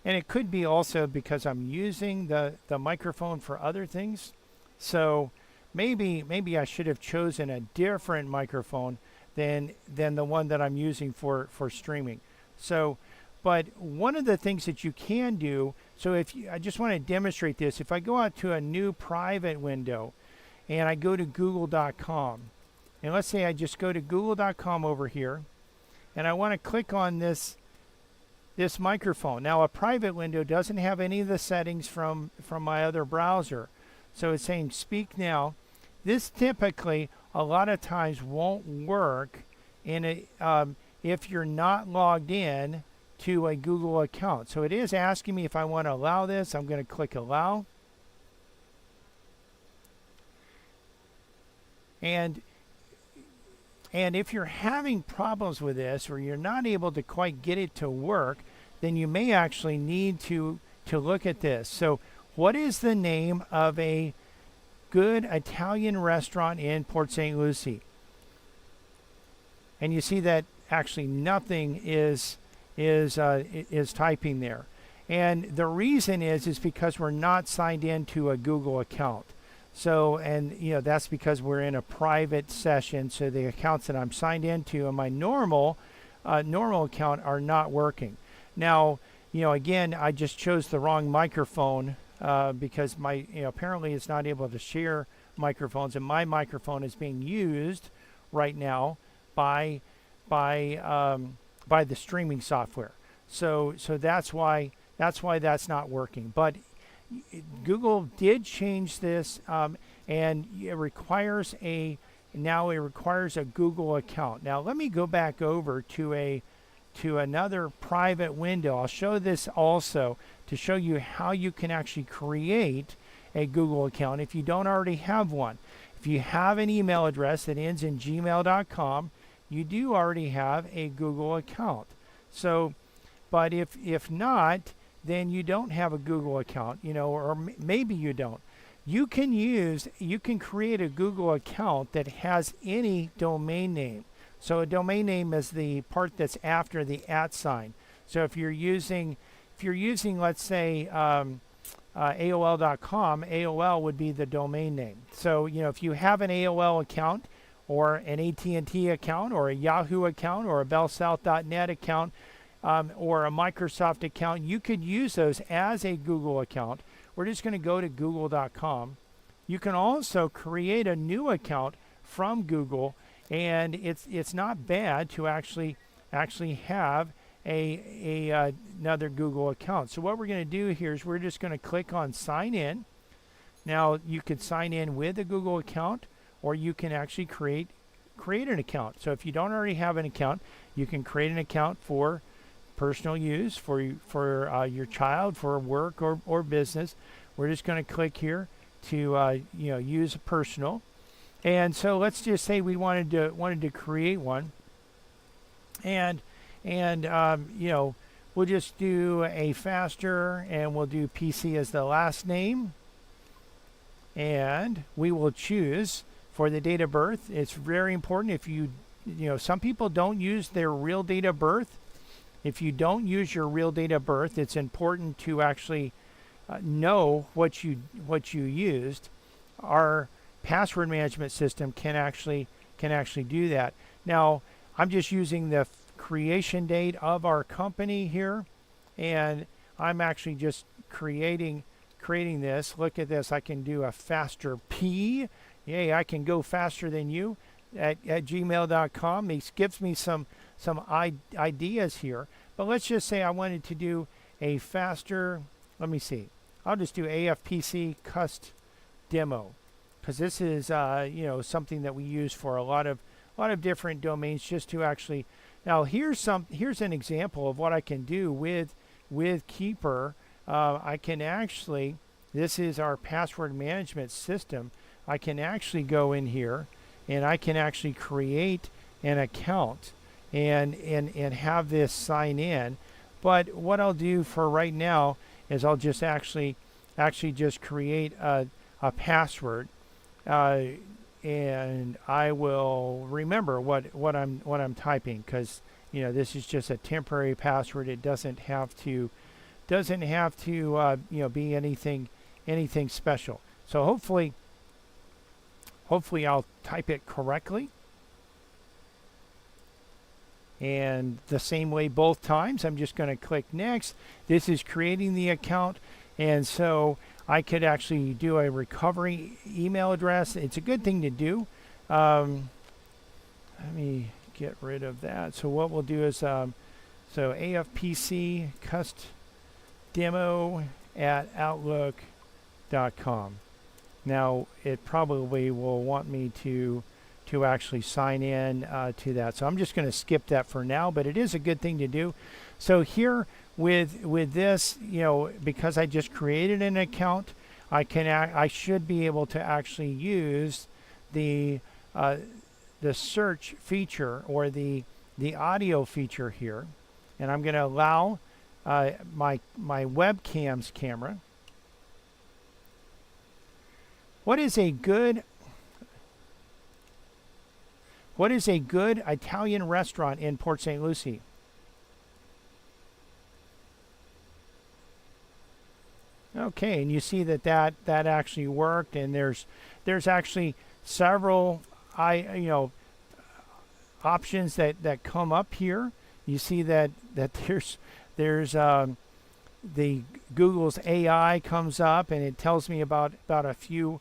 And it could be also because I'm using the microphone for other things. So maybe I should have chosen a different microphone than the one that I'm using for streaming. So, but one of the things that you can do, so I just want to demonstrate this. If I go out to a new private window and I go to google.com, and let's say I just go to google.com over here, and I want to click on this microphone. Now a private window doesn't have any of the settings from my other browser. So it's saying speak now. This typically a lot of times won't work if you're not logged in to a Google account. So it is asking me if I want to allow this. I'm going to click allow. And if you're having problems with this, or you're not able to quite get it to work, then you may actually need to look at this. So what is the name of a good Italian restaurant in Port St. Lucie? And you see that actually nothing is typing there. And the reason is because we're not signed into a Google account. So, and that's because we're in a private session. So the accounts that I'm signed into on my normal account are not working. Now, again, I just chose the wrong microphone because my, apparently it's not able to share microphones, and my microphone is being used right now by the streaming software. So that's why that's not working. But Google did change this, and it requires a Google account. Now let me go back over to another private window. I'll show this also to show you how you can actually create a Google account if you don't already have one. If you have an email address that ends in gmail.com, you do already have a Google account. So, but if not, then you don't have a Google account, or maybe you don't. You can create a Google account that has any domain name. So a domain name is the part that's after the @ sign. So if you're using, let's say, AOL.com, AOL would be the domain name. So, if you have an AOL account, or an AT&T account, or a Yahoo account, or a BellSouth.net account, or a Microsoft account, you could use those as a Google account. We're just going to go to google.com. You can also create a new account from Google, and it's not bad to actually have another Google account. So what we're going to do here is we're just going to click on sign in. Now you could sign in with a Google account, or you can actually create an account. So if you don't already have an account, you can create an account for personal use, for your child, for work or business. We're just going to click here to use a personal. And so let's just say we wanted to create one, and we'll just do a faster, and we'll do PC as the last name, and we will choose for the date of birth. It's very important. If some people don't use their real date of birth. If you don't use your real date of birth, it's important to actually know what you used. Our password management system can actually do that. Now, I'm just using the creation date of our company here, and I'm actually just creating this. Look at this. I can do a faster P. Yay, I can go faster than you at gmail.com. It gives me some ideas here. But let's just say I wanted to do a faster, let me see. I'll just do AFPC Cust Demo, because this is something that we use for a lot of different domains, just to actually. Now here's an example of what I can do with Keeper. I can actually, this is our password management system. I can actually go in here and I can actually create an account and have this sign in. But what I'll do for right now is I'll just actually just create a password, and I will remember what I'm typing, because this is just a temporary password. It doesn't have to be anything special. So hopefully I'll type it correctly. And the same way both times. I'm just going to click next. This is creating the account, and so I could actually do a recovery email address. It's a good thing to do. Let me get rid of that. So what we'll do is so AFPC Cust Demo at Outlook.com. Now it probably will want me to actually sign in to that. So I'm just going to skip that for now, but it is a good thing to do. So here with this, because I just created an account, I should be able to actually use the search feature, or the audio feature here, and I'm going to allow my webcam's camera. What is a good Italian restaurant in Port St. Lucie? Okay, and you see that actually worked, and there's actually several options that come up here. You see that there's the Google's AI comes up, and it tells me about a few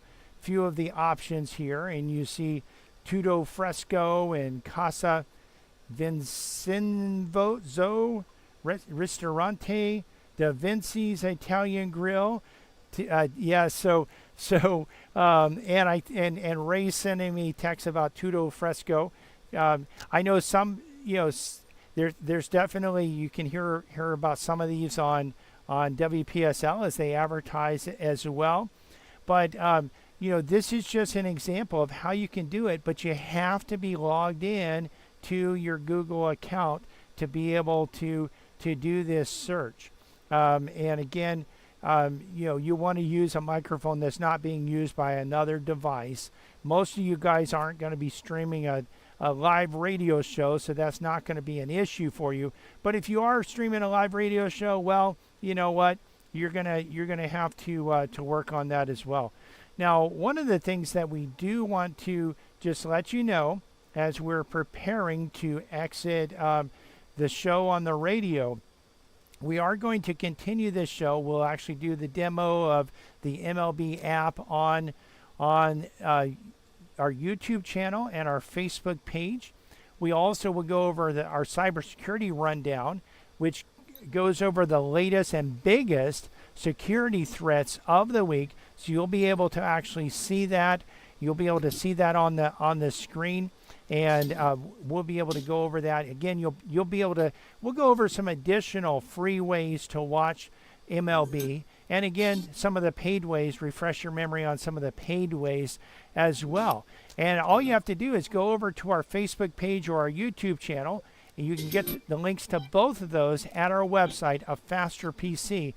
of the options here, and you see Tutto Fresco and Casa Vincenzo Ristorante, Da Vinci's Italian Grill. And Ray sending me text about Tutto Fresco. I know some, there's definitely, you can hear about some of these on WPSL as they advertise as well. But this is just an example of how you can do it, but you have to be logged in to your Google account to be able to do this search. And again, you want to use a microphone that's not being used by another device. Most of you guys aren't going to be streaming a live radio show, so that's not going to be an issue for you. But if you are streaming a live radio show, well, you know what? You're gonna have to work on that as well. Now, one of the things that we do want to just let you know, as we're preparing to exit the show on the radio, we are going to continue this show. We'll actually do the demo of the MLB app on our YouTube channel and our Facebook page. We also will go over our cybersecurity rundown, which goes over the latest and biggest security threats of the week. So you'll be able to actually see that. You'll be able to see that on the screen, and we'll be able to go over that again. You'll be able to. We'll go over some additional free ways to watch MLB, and again some of the paid ways. Refresh your memory on some of the paid ways as well. And all you have to do is go over to our Facebook page or our YouTube channel, and you can get the links to both of those at our website of fasterpc.com.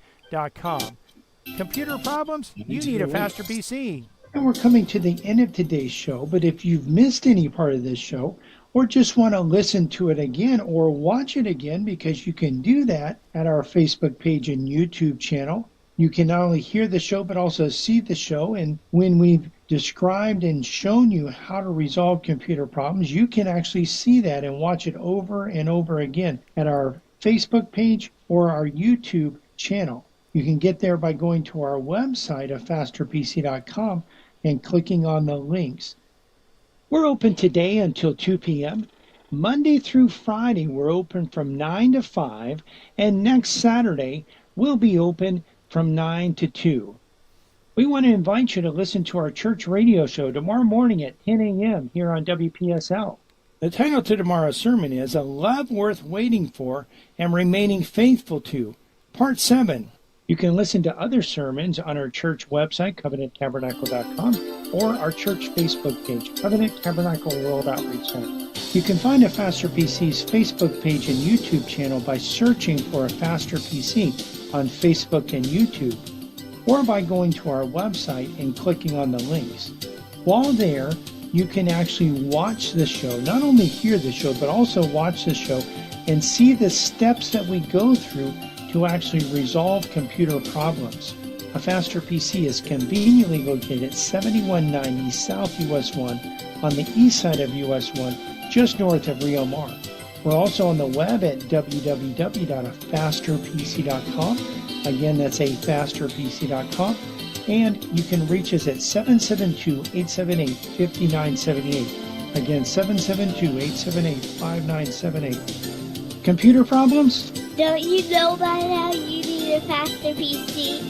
Computer problems? You need a faster PC. And we're coming to the end of today's show, but if you've missed any part of this show or just want to listen to it again or watch it again, because you can do that at our Facebook page and YouTube channel. You can not only hear the show but also see the show, and when we've described and shown you how to resolve computer problems, you can actually see that and watch it over and over again at our Facebook page or our YouTube channel. You can get there by going to our website of fasterpc.com and clicking on the links. We're open today until 2 p.m. Monday through Friday, we're open from 9 to 5, and next Saturday, we'll be open from 9 to 2. We want to invite you to listen to our church radio show tomorrow morning at 10 a.m. here on WPSL. The title to tomorrow's sermon is A Love Worth Waiting For and Remaining Faithful To, Part 7. You can listen to other sermons on our church website, covenanttabernacle.com, or our church Facebook page, Covenant Tabernacle World Outreach Center. You can find a Faster PC's Facebook page and YouTube channel by searching for a Faster PC on Facebook and YouTube, or by going to our website and clicking on the links. While there, you can actually watch the show, not only hear the show, but also watch the show and see the steps that we go through to actually resolve computer problems. A Faster PC is conveniently located at 7190 South US 1 on the east side of US 1, just north of Rio Mar. We're also on the web at www.afasterpc.com. Again, that's afasterpc.com. And you can reach us at 772-878-5978. Again, 772-878-5978. Computer problems? Don't you know by now you need a faster PC?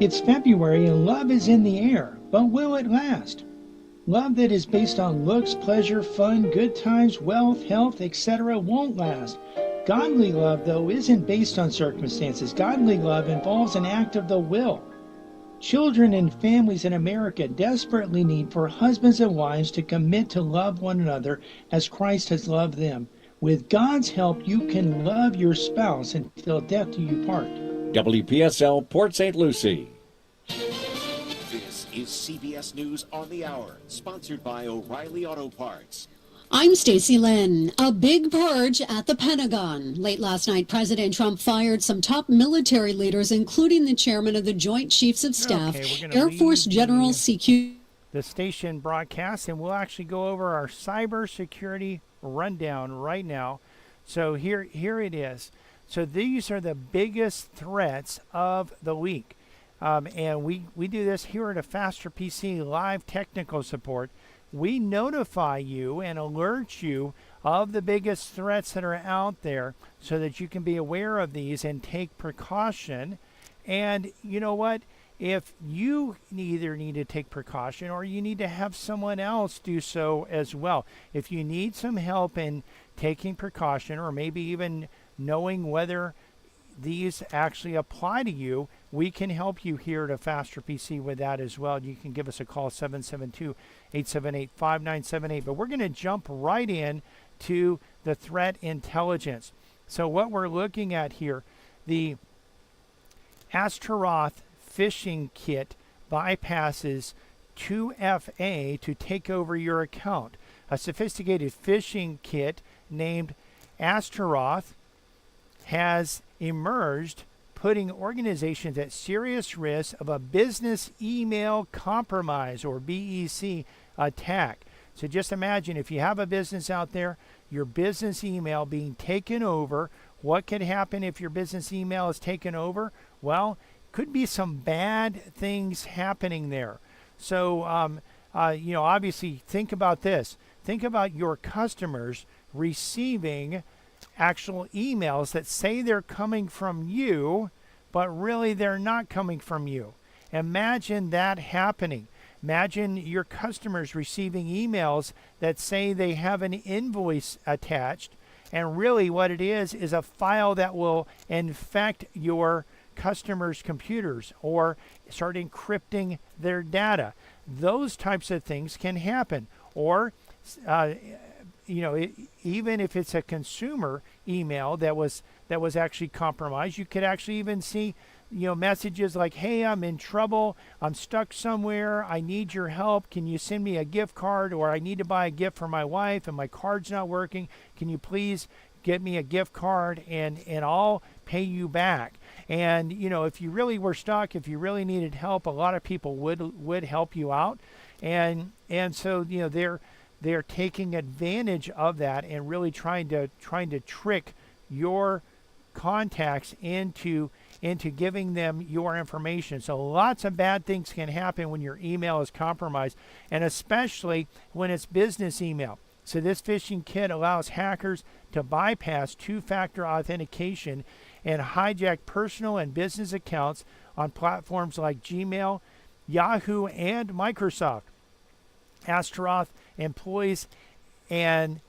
It's February and love is in the air, but will it last? Love that is based on looks, pleasure, fun, good times, wealth, health, etc. won't last. Godly love, though, isn't based on circumstances. Godly love involves an act of the will. Children and families in America desperately need for husbands and wives to commit to love one another as Christ has loved them. With God's help, you can love your spouse until death do you part. WPSL Port St. Lucie. This is CBS News on the Hour, sponsored by O'Reilly Auto Parts. I'm Stacey Lynn. A big purge at the Pentagon. Late last night, President Trump fired some top military leaders, including the chairman of the Joint Chiefs of Staff, Air Force General CQ. The station broadcast, and we'll actually go over our cybersecurity rundown right now. So here it is. So these are the biggest threats of the week. And we do this here at a Faster PC live technical support. We notify you and alert you of the biggest threats that are out there so that you can be aware of these and take precaution. And you know what? If you either need to take precaution or you need to have someone else do so as well. If you need some help in taking precaution or maybe even knowing whether these actually apply to you, we can help you here at a Faster PC with that as well. You can give us a call, 772-878-5978. But we're going to jump right in to the threat intelligence. So what we're looking at here, the Astaroth phishing kit bypasses 2FA to take over your account. A sophisticated phishing kit named Astaroth has emerged, putting organizations at serious risk of a business email compromise, or BEC attack. So just imagine if you have a business out there, your business email being taken over. What could happen if your business email is taken over? Well, could be some bad things happening there. So, obviously think about this. Think about your customers receiving actual emails that say they're coming from you, but really they're not coming from you. Imagine that happening. Imagine your customers receiving emails that say they have an invoice attached, and really what it is a file that will infect your customers' computers or start encrypting their data. Those types of things can happen. Or even if it's a consumer email that was actually compromised, you could actually even see messages like, hey, I'm in trouble, I'm stuck somewhere, I need your help, can you send me a gift card, or I need to buy a gift for my wife and my card's not working, can you please get me a gift card and I'll pay you back. And if you really were stuck, if you really needed help, a lot of people would help you out. And so they're taking advantage of that and really trying to trick your contacts into giving them your information. So lots of bad things can happen when your email is compromised, and especially when it's business email. So this phishing kit allows hackers to bypass two-factor authentication and hijack personal and business accounts on platforms like Gmail, Yahoo, and Microsoft. Astaroth employs an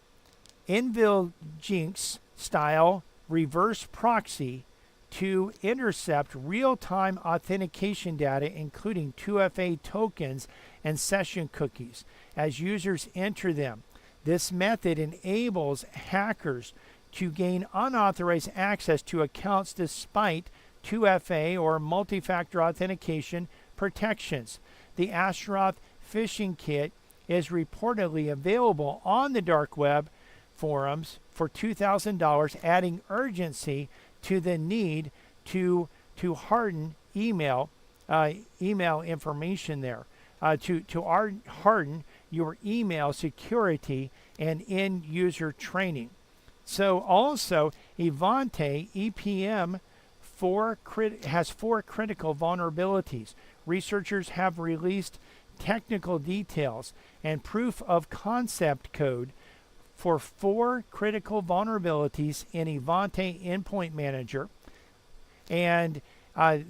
Jinx style reverse proxy to intercept real-time authentication data, including 2FA tokens and session cookies, as users enter them. This method enables hackers to gain unauthorized access to accounts despite 2FA or multi-factor authentication protections. The Astaroth phishing kit is reportedly available on the dark web forums for $2,000, adding urgency to the need to harden email information there, to harden your email security and end user training. So also Evante EPM has 4 critical vulnerabilities. Researchers have released technical details and proof of concept code for 4 critical vulnerabilities in Evante Endpoint Manager, and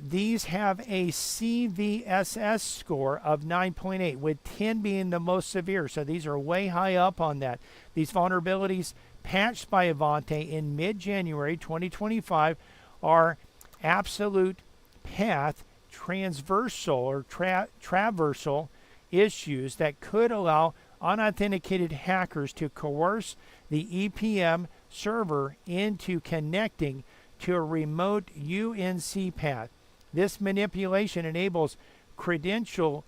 these have a CVSS score of 9.8, with 10 being the most severe. So these are way high up on that. These vulnerabilities patched by Evante in mid-January 2025 are absolute path transversal or traversal issues that could allow unauthenticated hackers to coerce the EPM server into connecting to a remote UNC path. This manipulation enables credential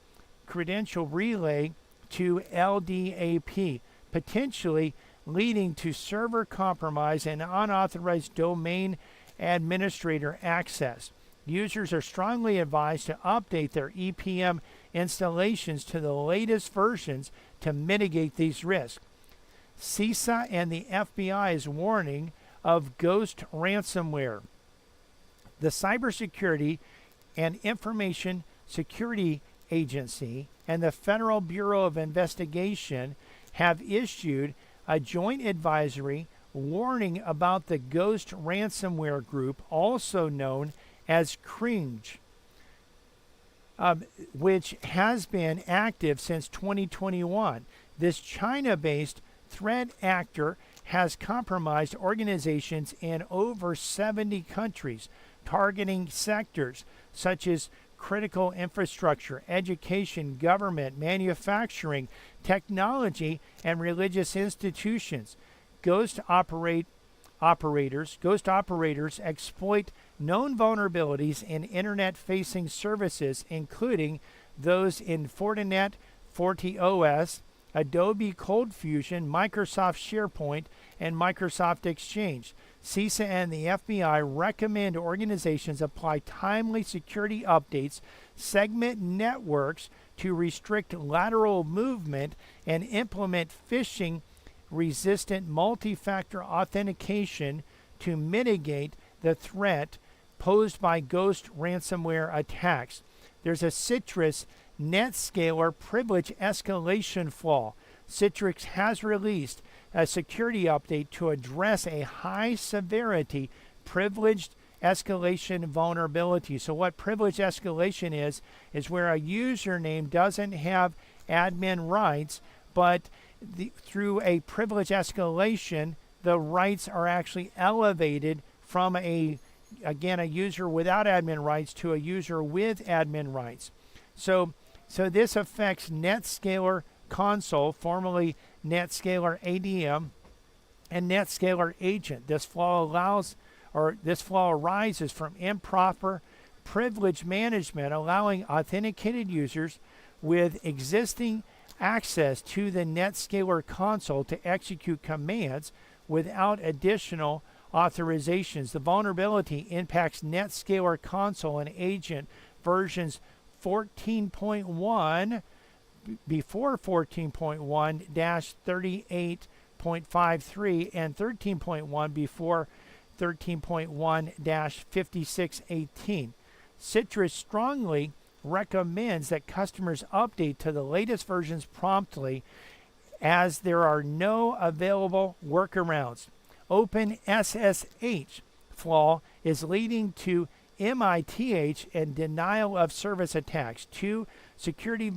relay to LDAP, potentially leading to server compromise and unauthorized domain administrator access. Users are strongly advised to update their EPM installations to the latest versions to mitigate these risks. CISA and the FBI is warning of ghost ransomware. The Cybersecurity and Information Security Agency and the Federal Bureau of Investigation have issued a joint advisory warning about the ghost ransomware group, also known as Cringe, which has been active since 2021. This China-based threat actor has compromised organizations in over 70 countries, targeting sectors such as critical infrastructure, education, government, manufacturing, technology, and religious institutions. Ghost operators exploit known vulnerabilities in internet-facing services, including those in Fortinet, FortiOS, Adobe Cold Fusion, Microsoft SharePoint, and Microsoft Exchange. CISA and the FBI recommend organizations apply timely security updates, segment networks to restrict lateral movement, and implement phishing-resistant multi-factor authentication to mitigate the threat posed by ghost ransomware attacks. There's a Citrix NetScaler privilege escalation flaw. Citrix has released a security update to address a high-severity privileged escalation vulnerability. So what privilege escalation is where a username doesn't have admin rights, but through a privilege escalation, the rights are actually elevated from a user without admin rights to a user with admin rights. So this affects NetScaler Console, formerly NetScaler ADM, and NetScaler Agent. This flaw arises from improper privilege management, allowing authenticated users with existing access to the NetScaler console to execute commands without additional authorizations. The vulnerability impacts NetScaler console and Agent versions 14.1 before 14.1-38.53 and 13.1 before 13.1-5618. Citrix strongly recommends that customers update to the latest versions promptly, as there are no available workarounds. OpenSSH flaw is leading to MITH and denial of service attacks. Two security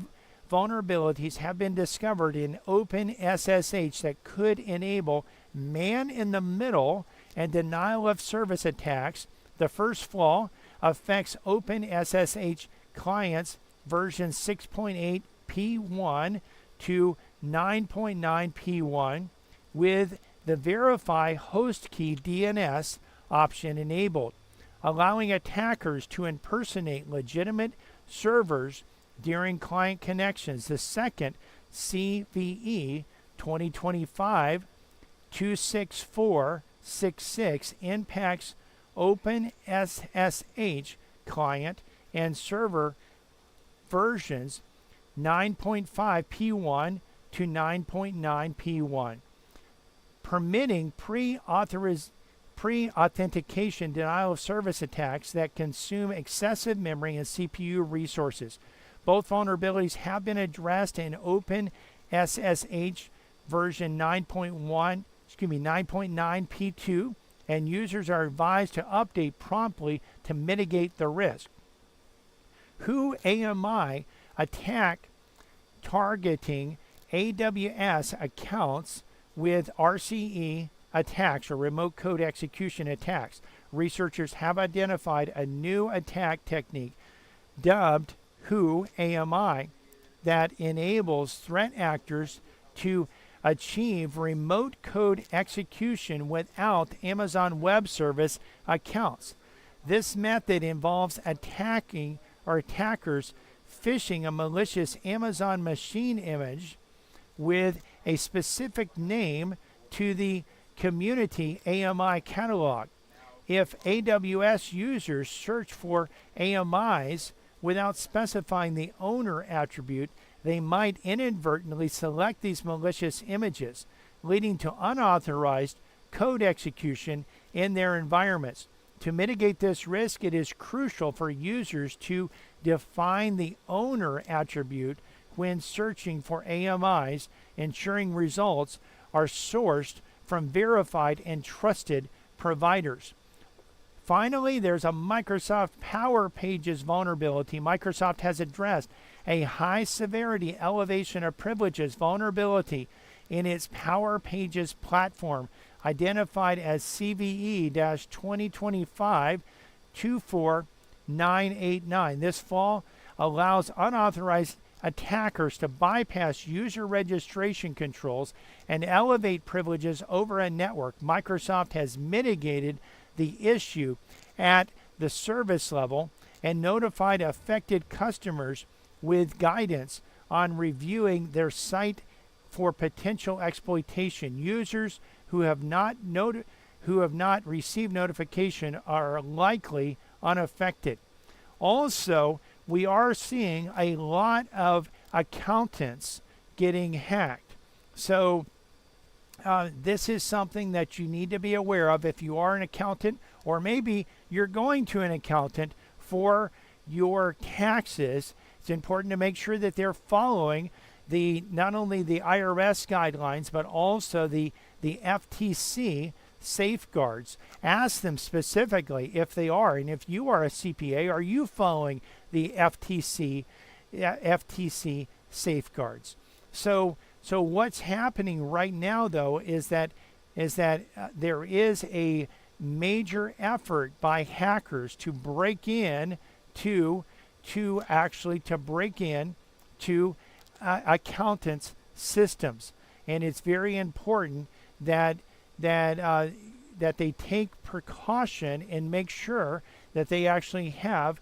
vulnerabilities have been discovered in OpenSSH that could enable man-in-the-middle and denial of service attacks. The first flaw affects OpenSSH clients version 6.8 P1 to 9.9 P1 with the Verify Host Key DNS option enabled, allowing attackers to impersonate legitimate servers during client connections. The second, CVE 2025-26466, impacts OpenSSH client and server versions 9.5 P1 to 9.9 P1, permitting pre-authentication denial of service attacks that consume excessive memory and CPU resources. Both vulnerabilities have been addressed in OpenSSH version 9.9 P2, and users are advised to update promptly to mitigate the risk. Who AMI attack targeting AWS accounts with RCE attacks or remote code execution attacks. Researchers have identified a new attack technique dubbed Who AMI that enables threat actors to achieve remote code execution without Amazon Web Service accounts. This method involves attackers phishing a malicious Amazon machine image with a specific name to the community AMI catalog. If AWS users search for AMIs without specifying the owner attribute, they might inadvertently select these malicious images, leading to unauthorized code execution in their environments. To mitigate this risk, it is crucial for users to define the owner attribute when searching for AMIs, ensuring results are sourced from verified and trusted providers. Finally, there's a Microsoft Power Pages vulnerability. Microsoft has addressed a high severity elevation of privileges vulnerability in its Power Pages platform, identified as CVE-2025-24989. This flaw allows unauthorized attackers to bypass user registration controls and elevate privileges over a network. Microsoft has mitigated the issue at the service level and notified affected customers with guidance on reviewing their site for potential exploitation. Users who have not received notification are likely unaffected. Also, we are seeing a lot of accountants getting hacked. So this is something that you need to be aware of if you are an accountant, or maybe you're going to an accountant for your taxes. It's important to make sure that they're following not only the IRS guidelines, but also the FTC safeguards. Ask them specifically if they are, and if you are a CPA, are you following the FTC safeguards? So what's happening right now, though, is that there is a major effort by hackers to break in to accountants' systems, and it's very important that they take precaution and make sure that they actually have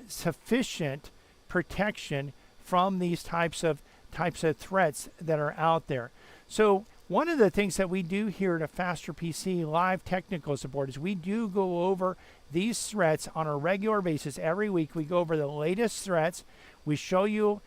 sufficient protection from these types of threats that are out there. So one of the things that we do here at A Faster PC Live Technical Support is we do go over these threats on a regular basis. Every week we go over the latest threats. We show you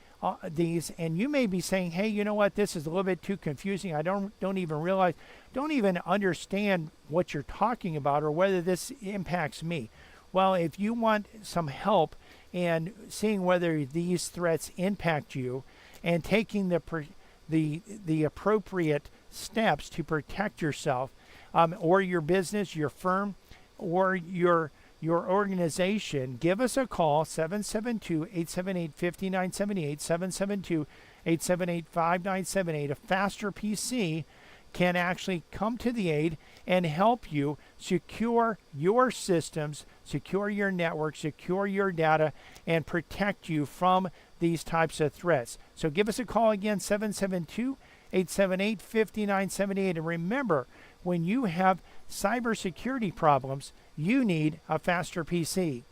these, and you may be saying, hey, you know what, this is a little bit too confusing. I don't even understand what you're talking about or whether this impacts me. Well, if you want some help in seeing whether these threats impact you and taking the appropriate steps to protect yourself, or your business, your firm, or your organization, give us a call, 772-878-5978, 772-878-5978. A Faster PC can actually come to the aid and help you secure your systems, secure your network, secure your data, and protect you from these types of threats. So give us a call again, 772-878-5978. And remember, when you have cybersecurity problems, you need a Faster PC.